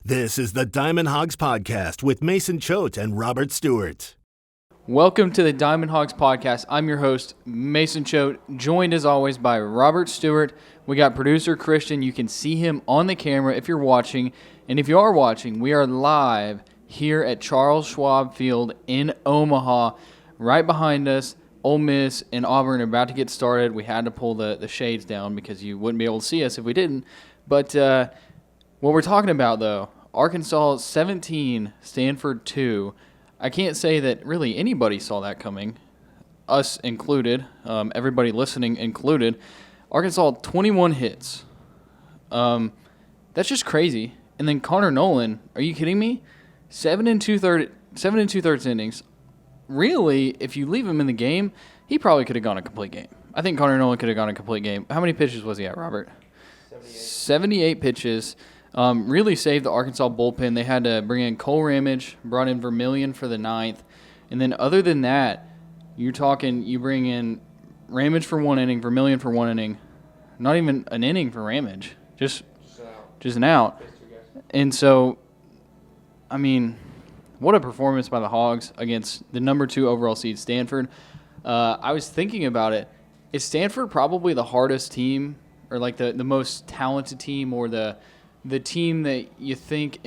This is the Diamond Hogs Podcast with Mason Choate and Robert Stewart. Welcome to the Diamond Hogs Podcast. I'm your host, Mason Choate, joined as always by Robert Stewart. We got producer Christian. You can see him on the camera if you're watching. And if you are watching, we are live here at Charles Schwab Field in Omaha. Right behind us, Ole Miss and Auburn are about to get started. We had to pull the shades down because you wouldn't be able to see us if we didn't. But what we're talking about, though, Arkansas 17, Stanford 2. I can't say that really anybody saw that coming, us included, everybody listening included. Arkansas 21 hits. That's just crazy. And then Connor Noland, are you kidding me? 7 2/3 innings. Really, if you leave him in the game, he probably could have gone a complete game. I think Connor Noland could have gone a complete game. How many pitches was he at, Robert? 78 pitches. Really saved the Arkansas bullpen. They had to bring in Cole Ramage, brought in Vermillion for the ninth. And then other than that, you bring in Ramage for 1 inning, Vermillion for 1 inning. Not even an inning for Ramage. Just an out. And so, I mean, what a performance by the Hogs against the number 2 overall seed, Stanford. I was thinking about it. Is Stanford probably the hardest team or like the most talented team or the team that you think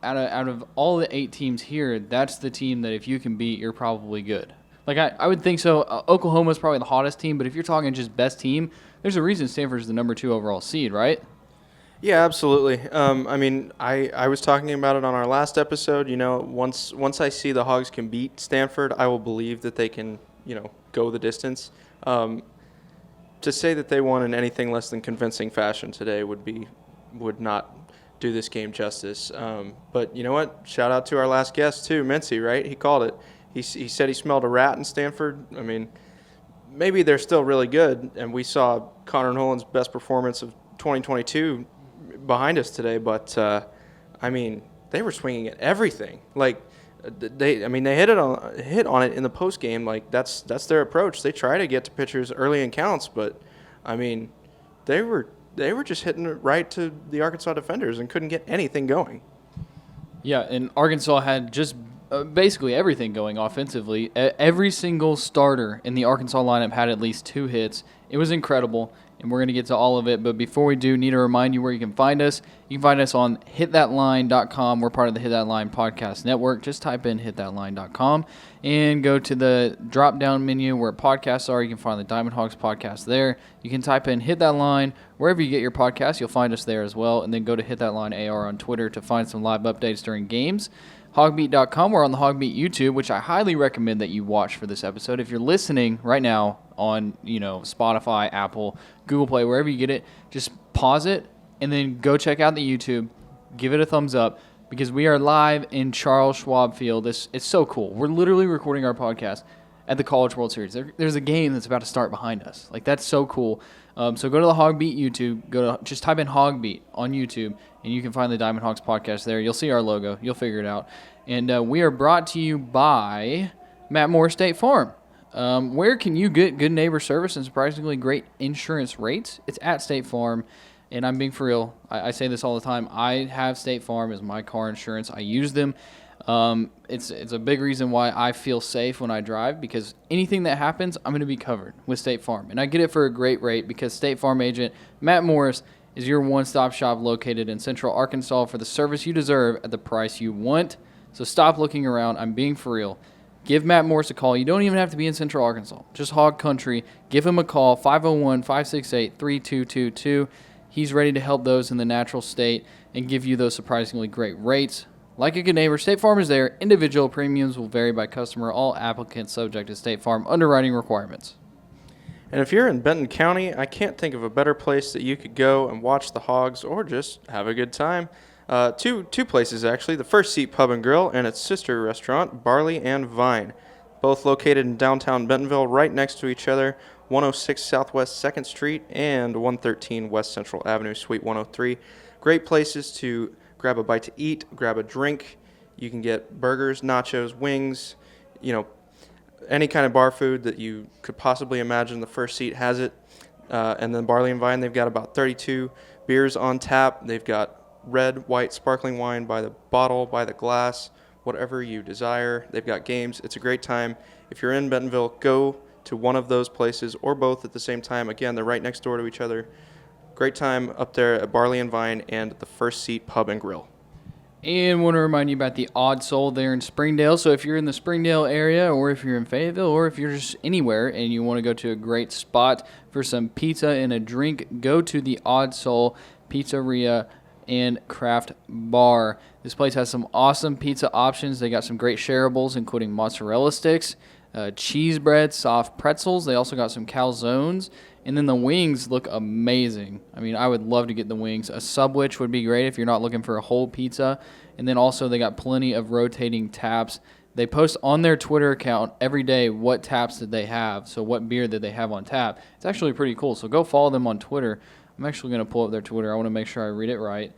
out of all the 8 teams here, that's the team that if you can beat, you're probably good? Like, I would think so. Oklahoma's probably the hottest team, but if you're talking just best team, there's a reason Stanford's the number 2 overall seed, right? Yeah, absolutely. I mean, I was talking about it on our last episode. You know, once I see the Hogs can beat Stanford, I will believe that they can, go the distance. To say that they won in anything less than convincing fashion today would not do this game justice. But you know what? Shout out to our last guest too, Mincy, right? He called it. He said he smelled a rat in Stanford. I mean, maybe they're still really good, and we saw Connor Noland's best performance of 2022 behind us today. But I mean, they were swinging at everything. Like they hit on it in the post game. Like that's their approach. They try to get to pitchers early in counts, but I mean, they were just hitting it right to the Arkansas defenders and couldn't get anything going. Yeah, and Arkansas had just basically everything going offensively. Every single starter in the Arkansas lineup had at least 2 hits. It was incredible, and we're going to get to all of it. But before we do, need to remind you where you can find us. You can find us on hitthatline.com. We're part of the Hit That Line podcast network. Just type in hitthatline.com and go to the drop-down menu where podcasts are. You can find the Diamond Hogs podcast there. You can type in Hit That Line. Wherever you get your podcasts, you'll find us there as well. And then go to Hit That Line AR on Twitter to find some live updates during games. HawgBeat.com. We're on the HawgBeat YouTube, which I highly recommend that you watch for this episode. If you're listening right now on, Spotify, Apple, Google Play, wherever you get it, just pause it and then go check out the YouTube. Give it a thumbs up because we are live in Charles Schwab Field. It's so cool. We're literally recording our podcast at the College World Series. There's a game that's about to start behind us. Like, that's so cool. So go to the HawgBeat YouTube. Just type in HawgBeat on YouTube, and you can find the Diamond Hogs podcast there. You'll see our logo. You'll figure it out. And we are brought to you by Matt Moore State Farm. Where can you get good neighbor service and surprisingly great insurance rates? It's at State Farm, and I'm being for real. I say this all the time. I have State Farm as my car insurance. I use them. It's a big reason why I feel safe when I drive because anything that happens, I'm going to be covered with State Farm. And I get it for a great rate because State Farm agent Matt Morris is your one-stop shop located in Central Arkansas for the service you deserve at the price you want. So stop looking around. I'm being for real. Give Matt Morris a call. You don't even have to be in Central Arkansas. Just Hog Country. Give him a call, 501-568-3222. He's ready to help those in the natural state and give you those surprisingly great rates. Like a good neighbor, State Farm is there. Individual premiums will vary by customer. All applicants subject to State Farm underwriting requirements. And if you're in Benton County, I can't think of a better place that you could go and watch the Hogs or just have a good time. Two places, actually. The First Seat Pub and Grill and its sister restaurant, Barley and Vine. Both located in downtown Bentonville, right next to each other, 106 Southwest 2nd Street and 113 West Central Avenue, Suite 103. Great places to grab a bite to eat, grab a drink. You can get burgers, nachos, wings, any kind of bar food that you could possibly imagine. The First Seat has it. And then Barley and Vine, they've got about 32 beers on tap. They've got red, white, sparkling wine by the bottle, by the glass, whatever you desire. They've got games. It's a great time. If you're in Bentonville, go to one of those places or both at the same time. Again, they're right next door to each other. Great time up there at Barley and Vine and the First Seat Pub and Grill. And want to remind you about the Odd Soul there in Springdale. So if you're in the Springdale area, or if you're in Fayetteville, or if you're just anywhere and you want to go to a great spot for some pizza and a drink, go to the Odd Soul Pizzeria and Craft Bar. This place has some awesome pizza options. They got some great shareables, including mozzarella sticks, cheese bread, soft pretzels. They also got some calzones. And then the wings look amazing. I mean, I would love to get the wings. A sub-witch would be great if you're not looking for a whole pizza. And then also they got plenty of rotating taps. They post on their Twitter account every day what taps did they have, so what beer did they have on tap. It's actually pretty cool, so go follow them on Twitter. I'm actually going to pull up their Twitter. I want to make sure I read it right.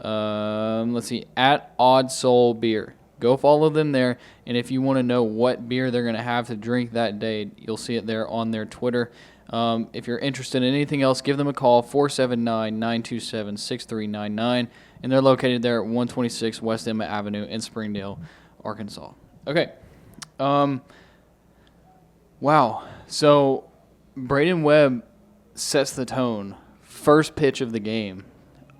Let's see, at Odd Soul Beer. Go follow them there, and if you want to know what beer they're going to have to drink that day, you'll see it there on their Twitter. If you're interested in anything else, give them a call, 479-927-6399, and they're located there at 126 West Emma Avenue in Springdale, Arkansas. Okay. Wow. So Braden Webb sets the tone. First pitch of the game.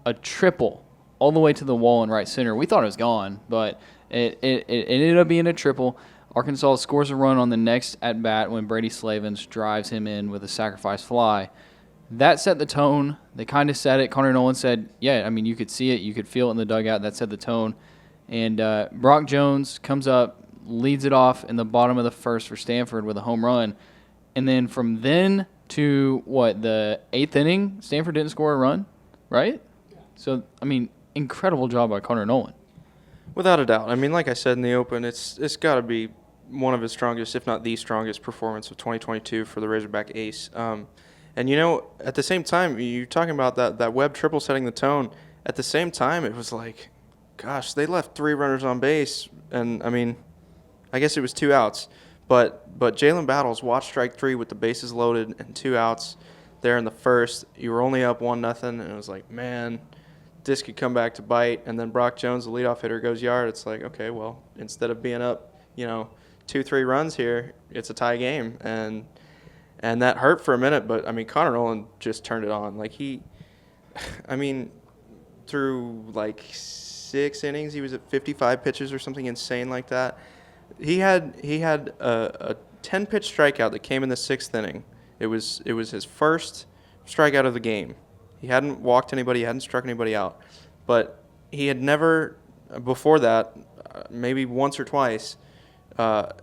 A triple all the way to the wall in right center. We thought it was gone, but it ended up being a triple. Arkansas scores a run on the next at-bat when Brady Slavens drives him in with a sacrifice fly. That set the tone. They kind of said it. Connor Noland said, yeah, I mean, you could see it. You could feel it in the dugout. That set the tone. And Brock Jones comes up, leads it off in the bottom of the first for Stanford with a home run. And then from then to, the 8th inning, Stanford didn't score a run, right? Yeah. So, I mean, incredible job by Connor Noland. Without a doubt. I mean, like I said in the open, it's got to be one of his strongest, if not the strongest, performance of 2022 for the Razorback ace. And, at the same time, you're talking about that Webb triple setting the tone. At the same time, it was like, gosh, they left 3 runners on base. And, I mean, I guess it was 2 outs. But Jalen Battles watched strike 3 with the bases loaded and 2 outs there in the first. You were only up 1-0, and it was like, man, this could come back to bite. And then Brock Jones, the leadoff hitter, goes yard. It's like, okay, well, instead of being up, 2-3 runs here, it's a tie game. And that hurt for a minute, but, I mean, Connor Noland just turned it on. Like, through, 6 innings, he was at 55 pitches or something insane like that. He had a 10-pitch strikeout that came in the 6th inning. It was his first strikeout of the game. He hadn't walked anybody, he hadn't struck anybody out. But he had never, before that, maybe once or twice, a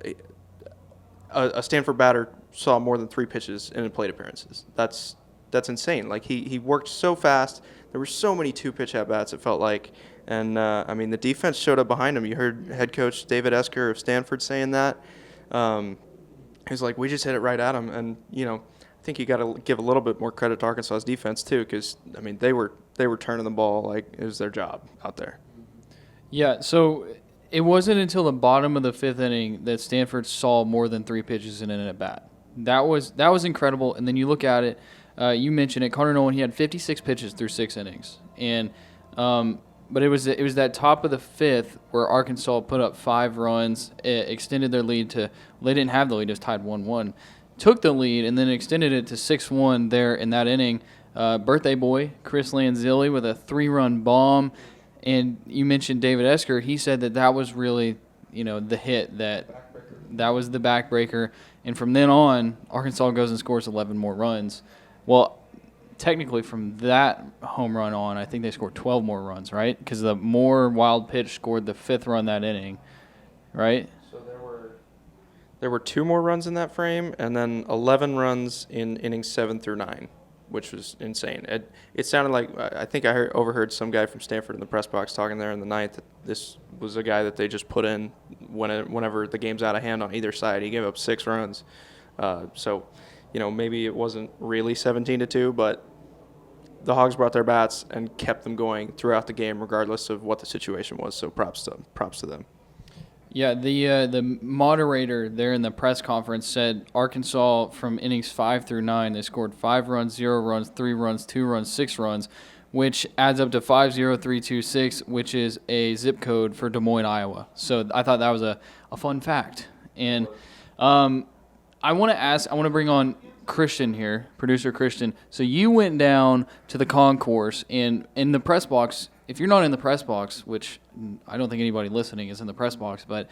Stanford batter saw more than 3 pitches in plate appearances. That's insane. Like, he worked so fast. There were so many 2-pitch at-bats, it felt like. And, the defense showed up behind him. You heard head coach David Esker of Stanford saying that. He's like, we just hit it right at him. And, I think you got to give a little bit more credit to Arkansas's defense, too, because, they were turning the ball like it was their job out there. Yeah, so it wasn't until the bottom of the 5th inning that Stanford saw more than 3 pitches in an at-bat. That was incredible. And then you look at it, you mentioned it, Connor Noland, he had 56 pitches through 6 innings. And but it was that top of the 5th where Arkansas put up 5 runs, extended their lead to – they didn't have the lead, just tied 1-1. Took the lead and then extended it to 6-1 there in that inning. Birthday boy, Chris Lanzilli, with a 3-run bomb. And you mentioned David Esker. He said that was really, the hit that was the backbreaker. And from then on, Arkansas goes and scores 11 more runs. Well, technically from that home run on, I think they scored 12 more runs, right? Because the more wild pitch scored the 5th run that inning, right? So there were 2 more runs in that frame, and then 11 runs in innings 7 through 9. Which was insane. It sounded like I think I overheard some guy from Stanford in the press box talking there in the 9th that this was a guy that they just put in whenever the game's out of hand on either side. He gave up 6 runs. So, maybe it wasn't really 17-2, but the Hogs brought their bats and kept them going throughout the game regardless of what the situation was. So props to them. Yeah, the moderator there in the press conference said Arkansas from innings 5 through 9, they scored 5 runs, 0 runs, 3 runs, 2 runs, 6 runs, which adds up to 50326, which is a zip code for Des Moines, Iowa. So I thought that was a fun fact. And I want to bring on Christian here, producer Christian. So you went down to the concourse, and in the press box, if you're not in the press box, which I don't think anybody listening is in the press box, but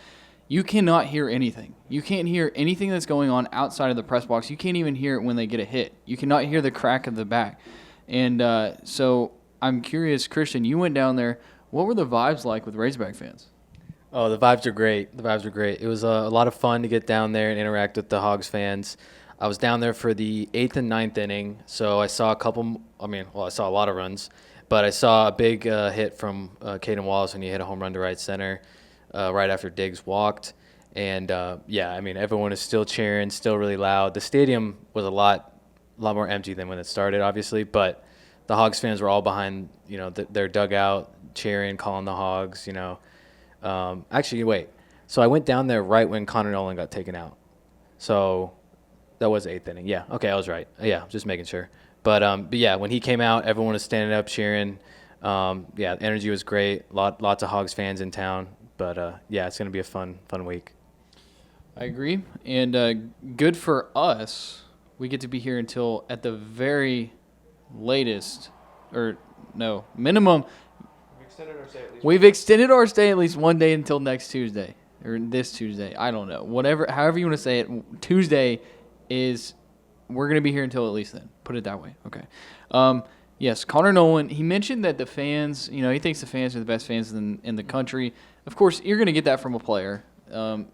you cannot hear anything. You can't hear anything that's going on outside of the press box. You can't even hear it when they get a hit. You cannot hear the crack of the back. And so I'm curious, Christian, you went down there. What were the vibes like with Razorback fans? Oh, the vibes are great. It was a lot of fun to get down there and interact with the Hogs fans. I was down there for the 8th and 9th inning, so I saw I saw a lot of runs, but I saw a big hit from Caden Wallace when he hit a home run to right center right after Diggs walked. And, everyone is still cheering, still really loud. The stadium was a lot more empty than when it started, obviously, but the Hogs fans were all behind, their dugout, cheering, calling the Hogs, So I went down there right when Connor Noland got taken out. So that was the 8th inning. Yeah, okay, I was right. Yeah, just making sure. But when he came out, everyone was standing up cheering. The energy was great. Lots of Hogs fans in town. But it's going to be a fun week. I agree. And good for us. We get to be here until at the very latest, minimum. We've extended our stay at least one day until next Tuesday or this Tuesday. I don't know. However you want to say it. Tuesday is we're going to be here until at least then. Put it that way. Okay. Yes, Connor Nolan, he mentioned that the fans, he thinks the fans are the best fans in the country. Of course, you're going to get that from a player.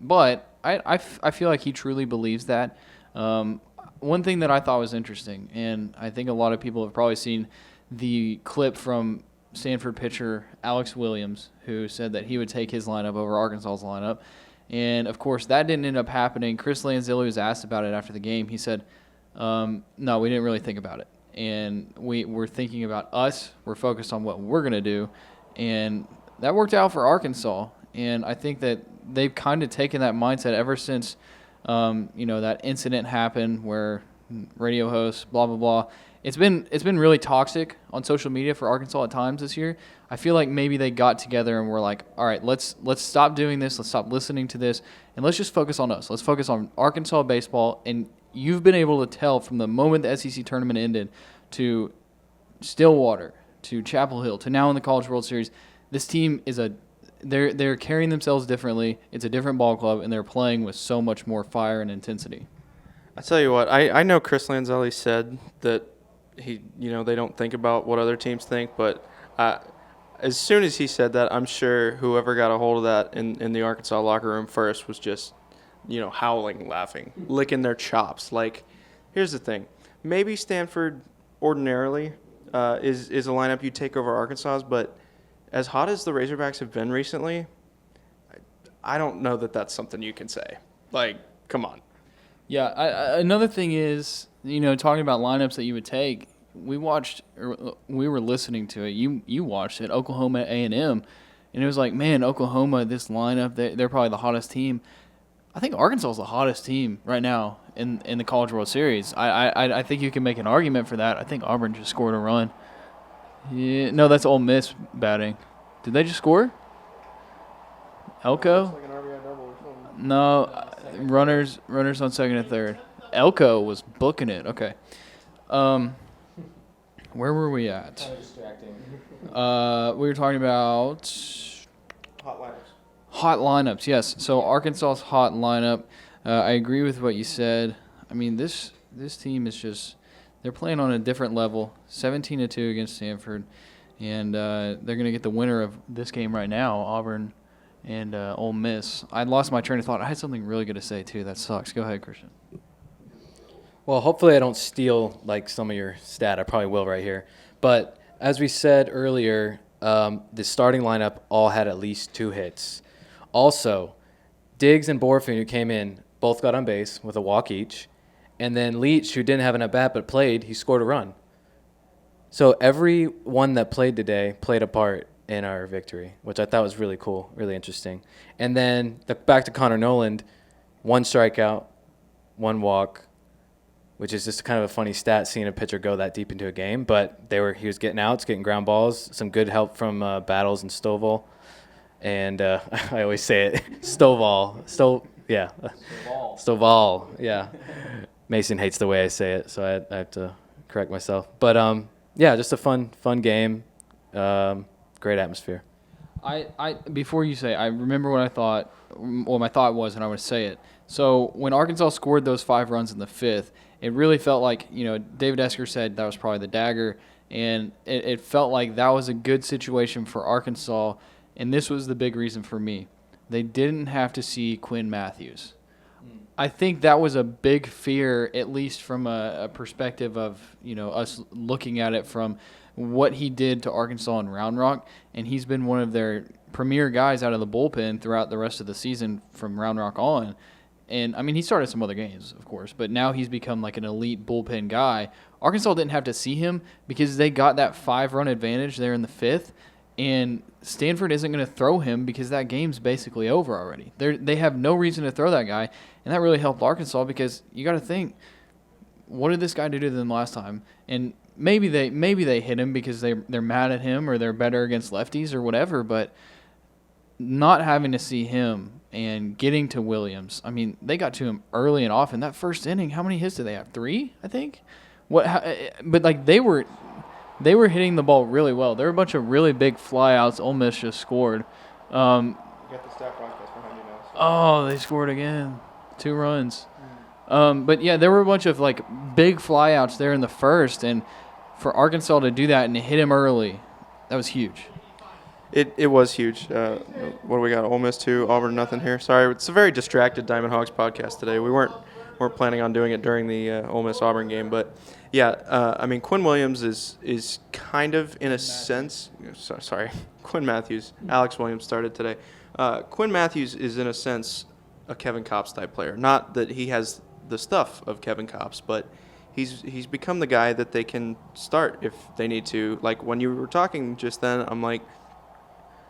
But I feel like he truly believes that. One thing that I thought was interesting, and I think a lot of people have probably seen the clip from Stanford pitcher Alex Williams, who said that he would take his lineup over Arkansas's lineup. And, of course, that didn't end up happening. Chris Lanzilli was asked about it after the game. He said, no, we didn't really think about it. And we're thinking about us. We're focused on what we're going to do. And that worked out for Arkansas. And I think that they've kind of taken that mindset ever since, that incident happened where radio hosts, blah, blah, blah. It's been really toxic on social media for Arkansas at times this year. I feel like maybe they got together and were like, all right, let's stop doing this. Let's stop listening to this. And let's just focus on us. Let's focus on Arkansas baseball. And you've been able to tell from the moment the SEC tournament ended to Stillwater, to Chapel Hill, to now in the College World Series, this team is they're carrying themselves differently. It's a different ball club, and they're playing with so much more fire and intensity. I tell you what, I know Chris Lanzelli said that they don't think about what other teams think, but as soon as he said that, I'm sure whoever got a hold of that in the Arkansas locker room first was just, howling, laughing, licking their chops. Like, here's the thing. Maybe Stanford ordinarily is a lineup you take over Arkansas's, but as hot as the Razorbacks have been recently, I don't know that that's something you can say. Like, come on. Yeah, another thing is, talking about lineups that you would take, we were listening to it. You watched it, Oklahoma A&M, and it was like, man, Oklahoma, this lineup, they're probably the hottest team. I think Arkansas is the hottest team right now in the College World Series. I think you can make an argument for that. I think Auburn just scored a run. Yeah, no, that's Ole Miss batting. Did they just score? Elko? Like an RBI double or something. No, runners on second and third. Elko was booking it. Okay. Where were we at? Kind of distracting. We were talking about Hot lineups. hot lineups. Yes. So Arkansas's hot lineup. I agree with what you said. I mean, this team is just they're playing on a different level. 17-2 against Stanford, and they're going to get the winner of this game right now, Auburn and Ole Miss. I lost my train of thought. I had something really good to say too. That sucks. Go ahead, Christian. Well, hopefully I don't steal like some of your stat. I probably will right here. But as we said earlier, the starting lineup all had at least 2 hits. Also, Diggs and Borfin, who came in, both got on base with a walk each. And then Leach, who didn't have an at-bat but played, he scored a run. So everyone that played today played a part in our victory, which I thought was really cool, really interesting. And then back to Connor Noland, 1 strikeout, 1 walk, which is just kind of a funny stat seeing a pitcher go that deep into a game. But he was getting outs, getting ground balls, some good help from Battles and Stovall. And I always say it, Stovall. Yeah. Mason hates the way I say it, so I have to correct myself. But yeah, just a fun game. Great atmosphere. I before you say, I remember what I thought. What my thought was, and I want to say it. So when Arkansas scored those 5 runs in the 5th, it really felt like, David Esker said that was probably the dagger, and it felt like that was a good situation for Arkansas. And this was the big reason for me. They didn't have to see Quinn Matthews. I think that was a big fear, at least from a perspective of, us looking at it from what he did to Arkansas in Round Rock. And he's been one of their premier guys out of the bullpen throughout the rest of the season from Round Rock on. And, I mean, he started some other games, of course, but now he's become like an elite bullpen guy. Arkansas didn't have to see him because they got that 5-run advantage there in the 5th. And Stanford isn't going to throw him because that game's basically over already. They have no reason to throw that guy, and that really helped Arkansas because you got to think, what did this guy do to them last time? And maybe they hit him because they're mad at him or they're better against lefties or whatever, but not having to see him and getting to Williams, I mean, they got to him early and often. That first inning, how many hits did they have? 3, I think? But like they were hitting the ball really well. There were a bunch of really big flyouts. Ole Miss just scored. You got the staff broadcast behind you now. So. Oh, they scored again. 2 runs. But, yeah, there were a bunch of, big flyouts there in the first. And for Arkansas to do that and to hit him early, that was huge. It was huge. What do we got? Ole Miss 2, Auburn nothing here. Sorry, it's a very distracted Diamond Hogs podcast today. We weren't planning on doing it during the Ole Miss Auburn game, but yeah, I mean Quinn Williams is kind of in a sense. Sorry, Quinn Matthews. Alex Williams started today. Quinn Matthews is in a sense a Kevin Kopps type player. Not that he has the stuff of Kevin Kopps, but he's become the guy that they can start if they need to. Like when you were talking just then, I'm like,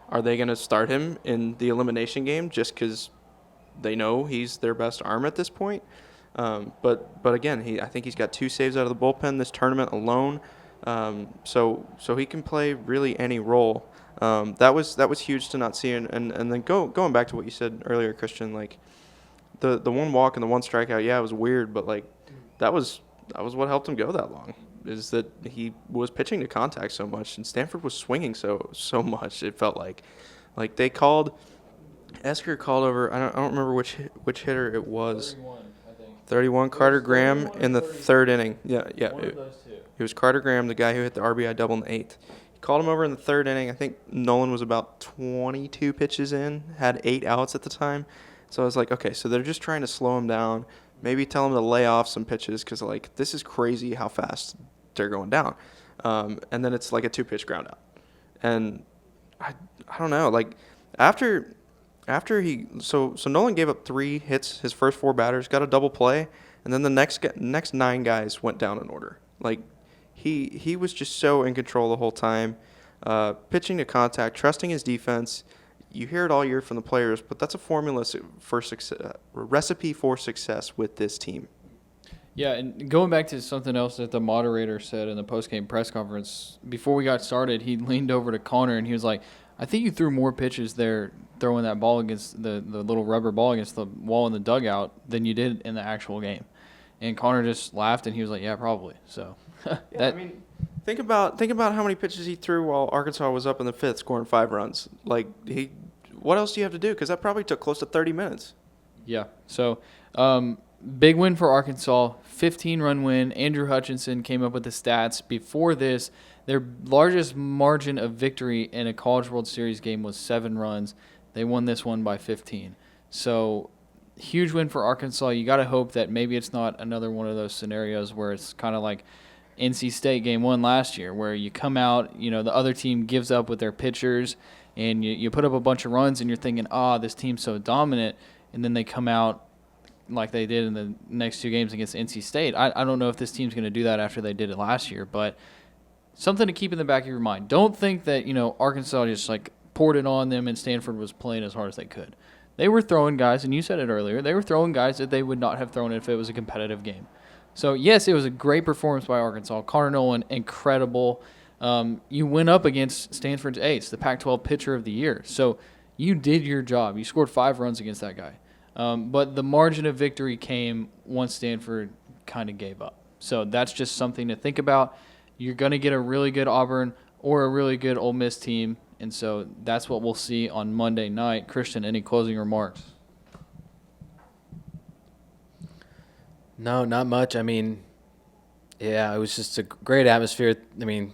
are they going to start him in the elimination game just because they know he's their best arm at this point? But again, I think he's got 2 saves out of the bullpen this tournament alone. So he can play really any role. That was huge to not see. And then going back to what you said earlier, Christian, like the 1 walk and the 1 strikeout, yeah, it was weird, but like that was what helped him go that long. Is that he was pitching to contact so much, and Stanford was swinging so much. It felt like they Esker called over. I don't remember which hitter it was. 31, I think. 31, Carter Graham in the 3rd inning. Yeah. One of those 2. It was Carter Graham, the guy who hit the RBI double in the 8th. He called him over in the 3rd inning. I think Nolan was about 22 pitches in, had 8 outs at the time. So I was like, okay, so they're just trying to slow him down. Maybe tell him to lay off some pitches because, like, this is crazy how fast they're going down. And then it's like a 2-pitch ground out. And I don't know, like after he so Nolan gave up 3 hits, his first 4 batters, got a double play, and then the next 9 guys went down in order. Like he was just so in control the whole time, pitching to contact, trusting his defense. You hear it all year from the players, but that's a formula for success, recipe for success with this team. Yeah, and going back to something else that the moderator said in the postgame press conference, before we got started, he leaned over to Connor and he was like, I think you threw more pitches there throwing that ball against the little rubber ball against the wall in the dugout than you did in the actual game. And Connor just laughed and he was like, yeah, probably. So I mean, think about how many pitches he threw while Arkansas was up in the 5th scoring 5 runs. Like what else do you have to do? Because that probably took close to 30 minutes. Yeah. So big win for Arkansas, 15-run win. Andrew Hutchinson came up with the stats. Before this, their largest margin of victory in a College World Series game was 7 runs. They won this one by 15. So huge win for Arkansas. You got to hope that maybe it's not another one of those scenarios where it's kind of like NC State game 1 last year where you come out, the other team gives up with their pitchers and you put up a bunch of runs and you're thinking, this team's so dominant, and then they come out like they did in the next 2 games against NC State. I don't know if this team's going to do that after they did it last year, but something to keep in the back of your mind. Don't think that, Arkansas just poured it on them and Stanford was playing as hard as they could. They were throwing guys, and you said it earlier, they were throwing guys that they would not have thrown if it was a competitive game. So, yes, it was a great performance by Arkansas. Connor Noland, incredible. You went up against Stanford's ace, the Pac-12 pitcher of the year. So, you did your job. You scored 5 runs against that guy. But the margin of victory came once Stanford kind of gave up. So, that's just something to think about. You're going to get a really good Auburn or a really good Ole Miss team. And so, that's what we'll see on Monday night. Christian, any closing remarks? No, not much. I mean, yeah, it was just a great atmosphere. I mean,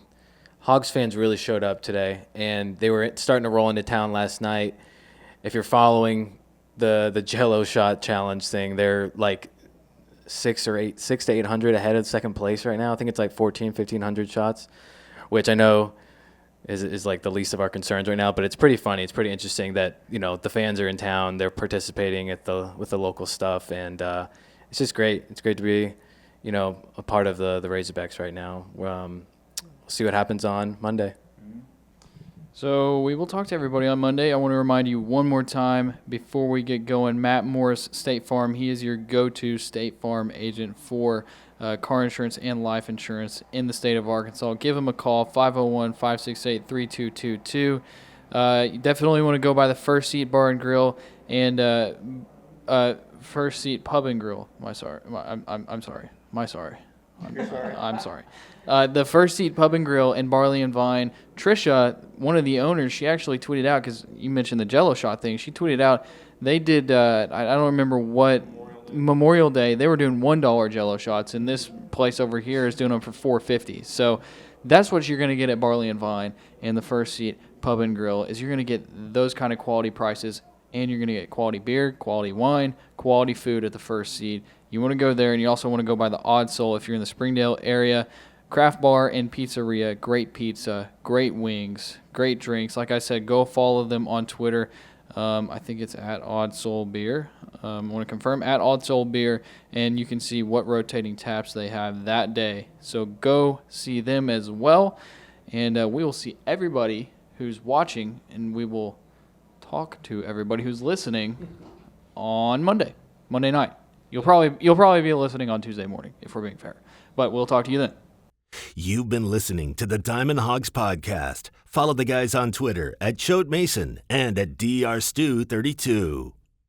Hogs fans really showed up today, and they were starting to roll into town last night. If you're following the Jello shot challenge thing, they're like 600 to 800 ahead of second place right now. I think it's like 1,500 shots, which I know is like the least of our concerns right now. But it's pretty funny. It's pretty interesting that the fans are in town. They're participating with the local stuff, and it's just great. It's great to be, a part of the Razorbacks right now. We'll see what happens on Monday. So we will talk to everybody on Monday. I want to remind you one more time before we get going, Matt Morris, State Farm. He is your go-to State Farm agent for car insurance and life insurance in the state of Arkansas. Give him a call, 501-568-3222. You definitely want to go by the First Seat Bar and Grill and First Seat Pub and Grill. I'm sorry. The First Seat Pub and Grill in Barley and Vine. Trisha, one of the owners, she actually tweeted out, because you mentioned the Jello shot thing. She tweeted out they did, I don't remember what, Memorial Day, they were doing $1 Jello shots, and this place over here is doing them for $4.50. So that's what you're going to get at Barley and Vine and the First Seat Pub and Grill, is you're going to get those kind of quality prices, and you're going to get quality beer, quality wine, quality food at the First Seat. You want to go there, and you also want to go by the Odd Soul if you're in the Springdale area. Craft bar and pizzeria, great pizza, great wings, great drinks. Like I said, go follow them on Twitter. I think it's at Odd Soul Beer. I want to confirm, at Odd Soul Beer, and you can see what rotating taps they have that day. So go see them as well, and we will see everybody who's watching, and we will talk to everybody who's listening on Monday night. You'll probably be listening on Tuesday morning, if we're being fair. But we'll talk to you then. You've been listening to the Diamond Hogs podcast. Follow the guys on Twitter at Choate Mason and at drstew32.